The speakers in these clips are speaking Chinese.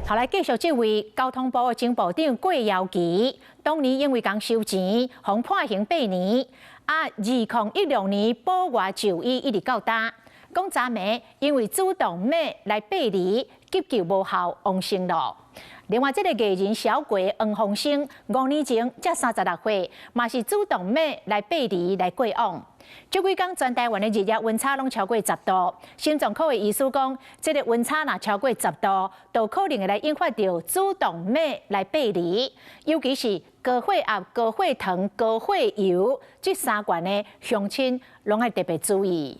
后来继续这位交通部的前部长郭耀基，当年因为讲收钱，互判刑8年。2016年8月就医一直到今，讲昨暝因为主动买来背离，急救无效，往生了。另外，这个艺人小鬼黄鸿升5年前才36岁，嘛是主动买来背离来过往。这几天全台湾的日夜温差拢超过10度，心脏科的医师讲，这个温差若超过10度，就可能会来引发到主动脉来背离，尤其是高血压、高血糖、高血油这3关的乡亲，拢要特别注意。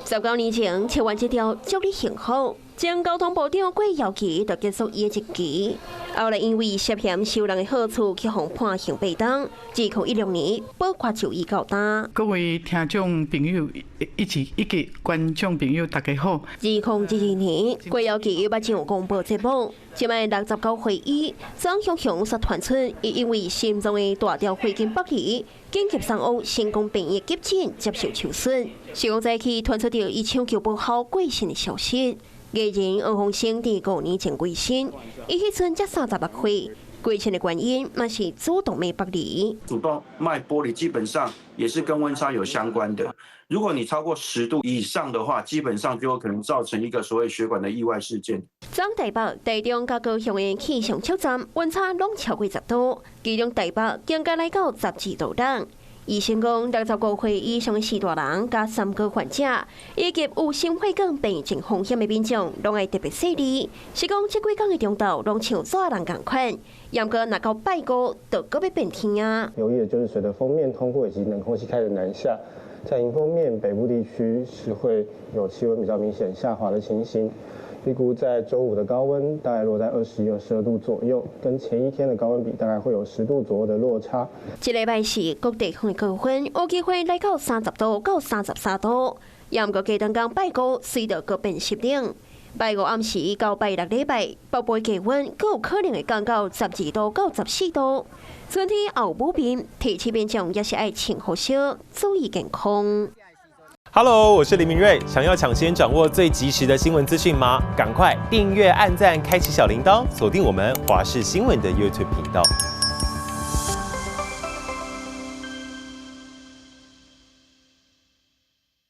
19年前，台湾这条祝你幸福，前交通部长郭耀基就结束伊的一期。后来因为涉嫌收人的好处，去互判刑8年，2016年保决就医到今。各位听众朋友，以及观众朋友，大家好。2012年，郭耀基捌上公布节目，今摆69岁医，张雄雄杀团村，亦因为心脏的大条血经剥离，紧急送往成功病院急诊接受手术。是讲早起传出到伊抢救不好过身的消息。艺人黄鸿升伫5年前过身，伊迄阵才36岁，过身的原因嘛是主动脉剥离。主动脉剥离基本上也是跟温差有相关的。如果你超过10度以上的话，基本上就有可能造成一个所谓血管的意外事件。中台北、台中甲高雄的气象测站温差拢超过10度，其中台北更加来到12度等。医生讲，65岁以上的四大人、加3个患者，以及有心血管病症风险的民众，拢要特别细腻。是讲这几天的中昼，拢像抓人共款，严格若到拜五，就搁要变天啊。留意的就是随着锋面通过以及冷空气开始南下，在迎风面北部地区是会有气温比较明显下滑的情形。预估在周5的高温大概落在21、22度左右，跟前一天的高温比大概会有10度左右的落差。这礼拜四各地方的高温有机会来到30度到33度，也毋过加当讲拜五随着各变湿冷。拜五暗时到拜6礼拜，北部气温阁有可能会降到12度到14度。春天后补变，天气变种也是爱穿好少，注意健康。Hello， 我是林明瑞。想要抢先掌握最及时的新闻资讯吗？赶快订阅、按赞、开启小铃铛，锁定我们华视新闻的 YouTube 频道。